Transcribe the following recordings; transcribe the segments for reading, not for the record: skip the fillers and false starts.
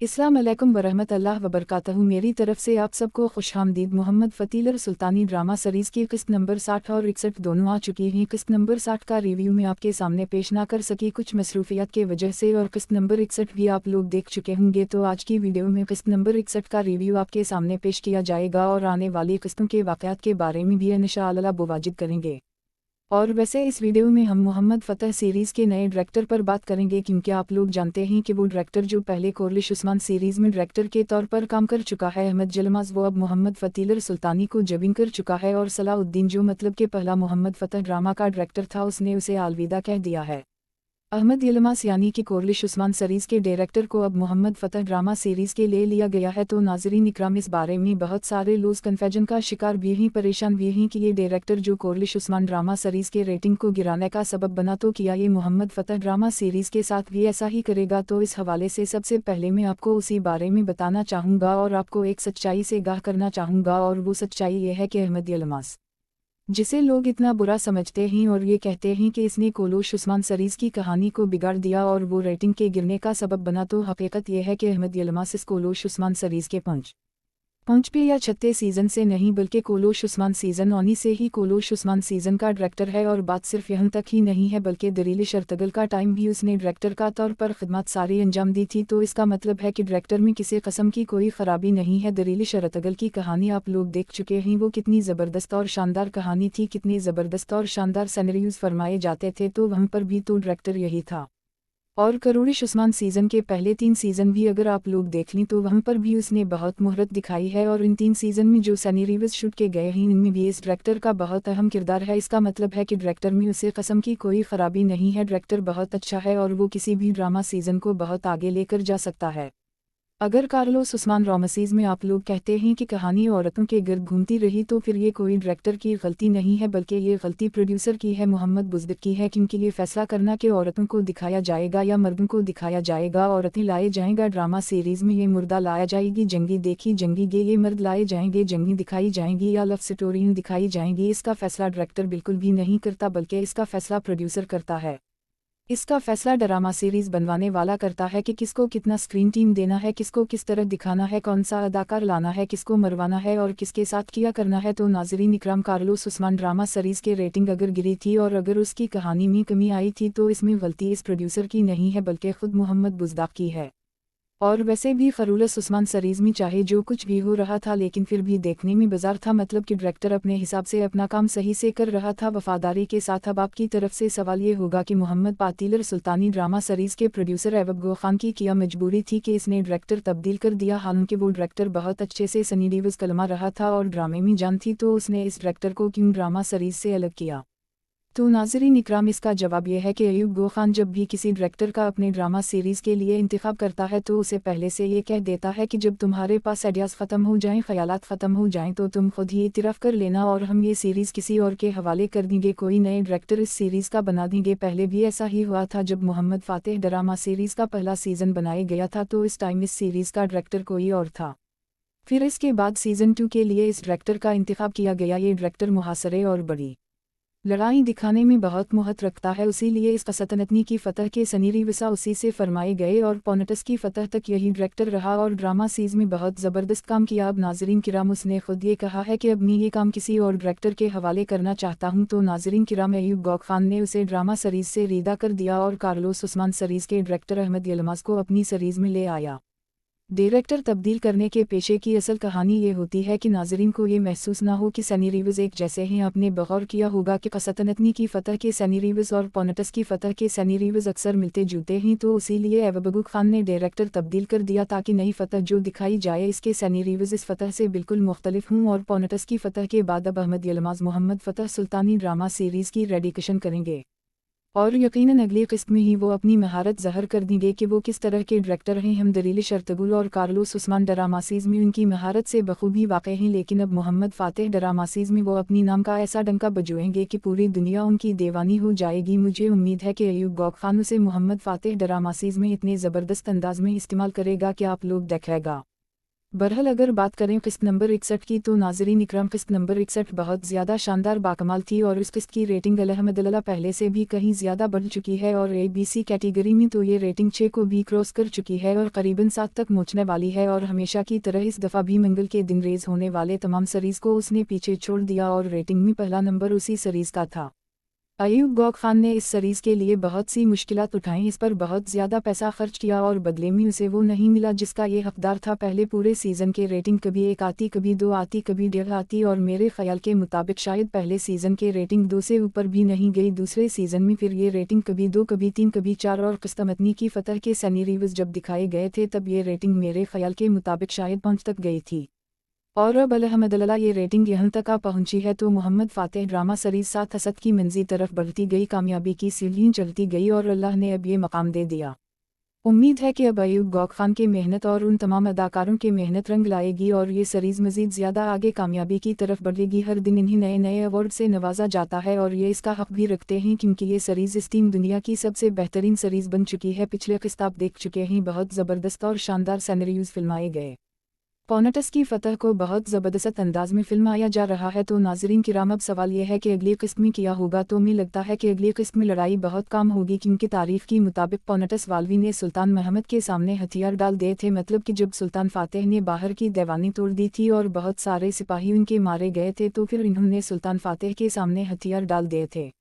अस्सलाम अलैकुम वरहमतुल्लाह वबरकातहू। मेरी तरफ से आप सबको खुशामदीद। मोहम्मद फ़तीलर सुल्तानी ड्रामा सीरीज़ की किस्त नंबर 60 और 61 दोनों आ चुकी हैं। किस्त नंबर 60 का रिव्यू मैं आपके सामने पेश ना कर सकी कुछ मसरूफियात के वजह से, और किस्त नंबर 61 भी आप लोग देख चुके होंगे। तो आज की वीडियो में किस्त नंबर 61 का रिव्यू आपके सामने पेश किया जाएगा और आने वाली किस्तों के वाक़यात के बारे में भी इंशाअल्लाह बुवाजिद करेंगे। और वैसे इस वीडियो में हम मोहम्मद फ़तह सीरीज़ के नए डायरेक्टर पर बात करेंगे, क्योंकि आप लोग जानते हैं कि वो डायरेक्टर जो पहले कोरलिश उस्मान सीरीज़ में डायरेक्टर के तौर पर काम कर चुका है अहमद जलमाज़, वो अब मोहम्मद फ़तीलर सुल्तानी को जबीन कर चुका है। और सलाउद्दीन जो मतलब के पहला मोहम्मद फ़तह ड्रामा का डायरेक्टर था, उसने उसे अलविदा कह दिया है। अहमद यलमास यानी कि कोरलिश उस्मान सीरीज़ के डायरेक्टर को अब मोहम्मद फ़तह ड्रामा सीरीज़ के ले लिया गया है। तो नाज़रीन इकराम, इस बारे में बहुत सारे लोग कन्फ्यूजन का शिकार भी हैं, परेशान भी हैं कि ये डायरेक्टर जो कोरलिश उस्मान ड्रामा सीरीज़ के रेटिंग को गिराने का सबब बना, तो किया ये मोहम्मद फ़तह ड्रामा सीरीज़ के साथ भी ऐसा ही करेगा। तो इस हवाले से सबसे पहले मैं आपको उसी बारे में बताना चाहूँगा और आपको एक सच्चाई से आगाह करना चाहूँगा, और वो सच्चाई ये है कि अहमद यलमास, जिसे लोग इतना बुरा समझते हैं और ये कहते हैं कि इसने कोरलिश उस्मान सीरीज़ की कहानी को बिगाड़ दिया और वो रेटिंग के गिरने का सबब बना, तो हकीकत यह है कि अहमद यलमास इस कोरलिश उस्मान सीरीज़ के पंचवे या छठे सीज़न से नहीं, बल्कि कोरलिश उस्मान सीज़न 19 से ही कोरलिश उस्मान सीज़न का डायरेक्टर है। और बात सिर्फ यहाँ तक ही नहीं है, बल्कि दरीलिश अर्तगल का टाइम भी उसने डायरेक्टर का तौर पर खिदमत सारी अंजाम दी थी। तो इसका मतलब है कि डायरेक्टर में किसी कस्म की कोई ख़राबी नहीं है। दरीलिश अर्तगल की कहानी आप लोग देख चुके हैं, वो कितनी ज़बरदस्त और शानदार कहानी थी, कितनी ज़बरदस्त और शानदार सिनेरियोज़ फरमाए जाते थे। तो वहाँ पर भी तो डायरेक्टर यही था। और कोरलिश उस्मान सीज़न के पहले 3 सीज़न भी अगर आप लोग देख लें, तो वहाँ पर भी उसने बहुत मुहरत दिखाई है। और इन 3 सीज़न में जो सिनेरियोज़ शूट के गए हैं, इनमें भी इस डायरेक्टर का बहुत अहम किरदार है। इसका मतलब है कि डायरेक्टर में उसे कस्म की कोई ख़राबी नहीं है। डायरेक्टर बहुत अच्छा है और वो किसी भी ड्रामा सीज़न को बहुत आगे लेकर जा सकता है। अगर कार्लोस उस्मान रोमासीज़ में आप लोग कहते हैं कि कहानी औरतों के गिर्द घूमती रही, तो फिर ये कोई डायरेक्टर की गलती नहीं है, बल्कि ये गलती प्रोड्यूसर की है, मोहम्मद बुज़दिक की है। क्योंकि ये फैसला करना कि औरतों को दिखाया जाएगा या मर्दों को दिखाया जाएगा, औरतें लाए जाएगा ड्रामा सीरीज़ में, ये मुर्दा लाया जाएगी, जंगी देखी जंगी गे, ये मर्द लाए जाएंगे, जंगी दिखाई जाएंगी या लव स्टोरी दिखाई जाएंगी, इसका फैसला डायरेक्टर बिल्कुल भी नहीं करता, बल्कि इसका फैसला प्रोड्यूसर करता है। इसका फैसला ड्रामा सीरीज़ बनवाने वाला करता है कि किसको कितना स्क्रीन टाइम देना है, किसको किस तरह दिखाना है, कौन सा अदाकार लाना है, किसको मरवाना है और किसके साथ किया करना है। तो नाज़रीन इकराम, कार्लोस उस्मान ड्रामा सीरीज़ के रेटिंग अगर गिरी थी और अगर उसकी कहानी में कमी आई थी, तो इसमें गलती इस प्रोड्यूसर की नहीं है, बल्कि खुद मोहम्मद बुज़दाक की है। और वैसे भी खरूलस उस्मान सीरीज़ में चाहे जो कुछ भी हो रहा था, लेकिन फिर भी देखने में बाजार था, मतलब कि डायरेक्टर अपने हिसाब से अपना काम सही से कर रहा था, वफादारी के साथ। अब आपकी तरफ से सवाल ये होगा कि मोहम्मद फ़तीलर सुल्तानी ड्रामा सीरीज़ के प्रोड्यूसर ऐवब गो खान की क्या मजबूरी थी कि इसने डायरेक्टर तब्दील कर दिया, हालांकि वो डायरेक्टर बहुत अच्छे से सनी देओल कलमा रहा था और ड्रामे में जान थी, तो उसने इस डायरेक्टर को क्यों ड्रामा सीरीज़ से अलग किया? तो नाज़रीन इकराम, इसका जवाब यह है कि अयूब गो खान जब भी किसी डायरेक्टर का अपने ड्रामा सीरीज़ के लिए इंतखाब करता है, तो उसे पहले से ये कह देता है कि जब तुम्हारे पास आइडियाज़ ख़त्म हो जाएं, ख़यालात ख़त्म हो जाएं, तो तुम खुद ही इतराफ़ कर लेना और हम ये सीरीज़ किसी और के हवाले कर देंगे, कोई नए डायरेक्टर इस सीरीज़ का बना देंगे। पहले भी ऐसा ही हुआ था, जब मोहम्मद फ़ातिह ड्रामा सीरीज़ का पहला सीज़न बनाया गया था, तो इस टाइम इस सीरीज़ का डायरेक्टर कोई और था। फिर इसके बाद सीज़न 2 के लिए इस डायरेक्टर का इंतखाब किया गया। ये डायरेक्टर मुहासरे और बड़ी लड़ाई दिखाने में बहुत मुहत रखता है, इसीलिए इस सल्तनतनी की फ़तह के सिनेरियोज़ उसी से फरमाए गए और पोनेटस की फ़तह तक यही डायरेक्टर रहा और ड्रामा सीरीज़ में बहुत ज़बरदस्त काम किया। अब नाज़रीन किराम, उसने खुद ये कहा है कि अब मैं ये काम किसी और डायरेक्टर के हवाले करना चाहता हूँ। तो नाज़रीन किराम, अयूब गो खान ने उसे ड्रामा सीरीज़ से रिदा कर दिया और कार्लोस उस्मान सीरीज़ के डायरेक्टर अहमद यलमास को अपनी सीरीज़ में ले आया। डायरेक्टर तब्दील करने के पेशे की असल कहानी ये होती है कि नाज़रीन को ये महसूस ना हो कि सिनेरियोज़ एक जैसे हैं। आपने गौर किया होगा कि सल्तनतनी की फ़तह के सिनेरियोज़ और पोनेटस की फ़तह के सिनेरियोज़ अक्सर मिलते जुलते हैं, तो इसीलिए ऐवब गो खान ने डायरेक्टर तब्दील कर दिया ताकि नई फ़तह जो दिखाई जाए, इसके सिनेरियोज़ इस फ़तह से बिल्कुल मुख्तलिफ हों। और पोनेटस की फ़तह के बाद अब अहमद यलमास मोहम्मद फ़तह सुल्तानी ड्रामा सीरीज़ की रेडिकेशन करेंगे और यकीनन अगली किस्त में ही वो अपनी महारत ज़हर कर देंगे कि वो किस तरह के डायरेक्टर हैं। हम दरीलिश अर्तुगरुल और कार्लोस उस्मान ड्रामासीज़ में उनकी महारत से बखूबी वाक़ हैं, लेकिन अब मोहम्मद फ़ातिह ड्रामासीज़ में वो अपनी नाम का ऐसा डंका बजवाएंगे कि पूरी दुनिया उनकी दीवानी हो जाएगी। मुझे उम्मीद है कि अयूब गो खान उसे मोहम्मद फ़ातिह ड्रामासीज़ में इतने ज़बरदस्त अंदाज में इस्तेमाल करेगा कि आप लोग देखेगा। बहरहाल अगर बात करें किस्त नंबर 61 की तो नाजरीन इकराम किस्त नंबर 61 बहुत ज़्यादा शानदार बाकमाल थी और इस किस्त की रेटिंग अल्हम्दुलिल्लाह पहले से भी कहीं ज़्यादा बढ़ चुकी है और ABC कैटेगरी में तो ये रेटिंग 6 को भी क्रॉस कर चुकी है और करीबन 7 तक पहुंचने वाली है और हमेशा की तरह इस दफ़ा भी मंगल के दिन रेज होने वाले तमाम सीरीज़ को उसने पीछे छोड़ दिया और रेटिंग में पहला नंबर उसी सीरीज़ का था। अयूब गौक खान ने इस सीरीज़ के लिए बहुत सी मुश्किलात उठाई, इस पर बहुत ज़्यादा पैसा खर्च किया और बदले में उसे वो नहीं मिला जिसका ये हकदार था। पहले पूरे सीज़न के रेटिंग कभी 1 आती, कभी 2 आती, कभी 1.5 आती और मेरे ख्याल के मुताबिक शायद पहले सीज़न के रेटिंग 2 से ऊपर भी नहीं गई। दूसरे सीज़न में फिर ये रेटिंग कभी 2, कभी 3, कभी 4 और किस्मतनी की फतह के सिनेरियोज जब दिखाए गए थे तब ये रेटिंग मेरे ख्याल के मुताबिक शायद 5 तक गई थी। और अब अल्हम्दुलिल्लाह ये रेटिंग यहाँ तक आ पहुँची है तो मोहम्मद फ़ातेह ड्रामा सीरीज़ 7 हसद की मंज़िल तरफ बढ़ती गई, कामयाबी की सीढ़ियाँ चढ़ती गई और अल्लाह ने अब ये मकाम दे दिया। उम्मीद है कि अब अयूब गौक खान की मेहनत और उन तमाम अदाकारों की मेहनत रंग लाएगी और ये सीरीज़ मज़ीद ज़्यादा आगे कामयाबी की तरफ बढ़ेगी। हर दिन इन्हें नए नए अवार्ड से नवाजा जाता है और ये इसका हक़ भी रखते हैं क्योंकि ये सीरीज़ इस टीम दुनिया की सबसे बेहतरीन सीरीज़ बन चुकी है। पिछले किस्त आप देख चुके हैं, बहुत ज़बरदस्त और शानदार सिनेरियोज फिल्माए गए। पोनाटस की फतह को बहुत ज़बरदस्त अंदाज में फिल्माया जा रहा है तो नाजरीन किराम अब सवाल यह है कि अगली किस्त में क्या होगा। तो मुझे लगता है कि अगली किस्त में लड़ाई बहुत कम होगी क्योंकि तारीफ के मुताबिक पोनाटस वालवी ने सुल्तान महमद के सामने हथियार डाल दिए थे, मतलब कि जब सुल्तान फ़ातेह ने बाहर की दीवानी तोड़ दी थी और बहुत सारे सिपाही उनके मारे गए थे तो फिर इन्होंने सुल्तान फ़ातेह के सामने हथियार डाल दिए थे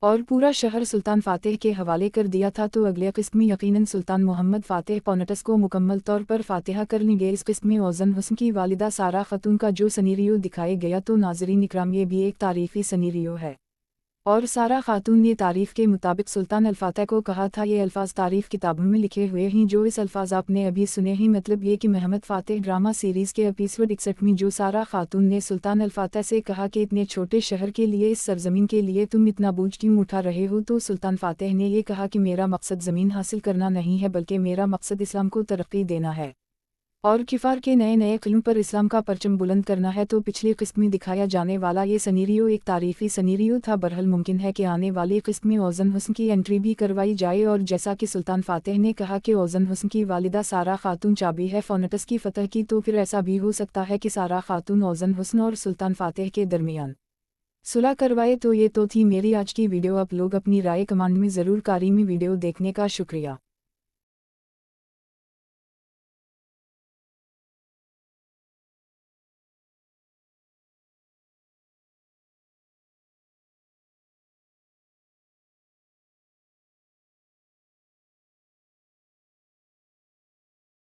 और पूरा शहर सुल्तान फ़ातेह के हवाले कर दिया था। तो अगले किस्त में यकीनन सुल्तान मोहम्मद फ़ातेह पोनाटस को मुकम्मल तौर पर फ़ातिहा कर लेंगे। इस किस्त में ओज़न हुस्न की वालिदा सारा खातून का जो सिनेरियो दिखाया गया तो नाजरीन इकराम ये भी एक तारीफ़ी सिनेरियो है और सारा खातून ने तारीफ़ के मुताबिक सुल्तान अल-फ़ातेह को कहा था ये अल्फाज तारीफ़ किताबों में लिखे हुए हैं जो इस अल्फाज आपने अभी सुने हैं, मतलब ये कि मोहम्मद फ़ातेह ड्रामा सीरीज़ के एपिसोड 61 में जो सारा खातून ने सुल्तान अल-फ़ातेह से कहा कि इतने छोटे शहर के लिए, इस सरजमीन के लिए तुम इतना बोझ क्यों उठा रहे हो, तो सुल्तान फ़ातेह ने ये कहा कि मेरा मकसद ज़मीन हासिल करना नहीं है बल्कि मेरा मकसद इस्लाम को तरक्की देना है और किफ़ार के नए नए क़िलों पर इस्लाम का परचम बुलंद करना है। तो पिछली किस्त में दिखाया जाने वाला ये सिनेरियो एक तारीफ़ी सिनेरियो था। बहरहाल मुमकिन है कि आने वाली किस्त में ओज़न हुस्न की एंट्री भी करवाई जाए और जैसा कि सुल्तान फ़ातेह ने कहा कि ओज़न हुस्न की वालिदा सारा खातून चाबी है पोनाटस की फ़तह की, तो फिर ऐसा भी हो सकता है कि सारा खातून ओज़न हुस्न और सुल्तान फ़ातेह के दरमियान सुलह करवाए। तो ये तो थी मेरी आज की वीडियो। आप लोग अपनी राय कमेंट में ज़रूर करें। वीडियो देखने का शुक्रिया।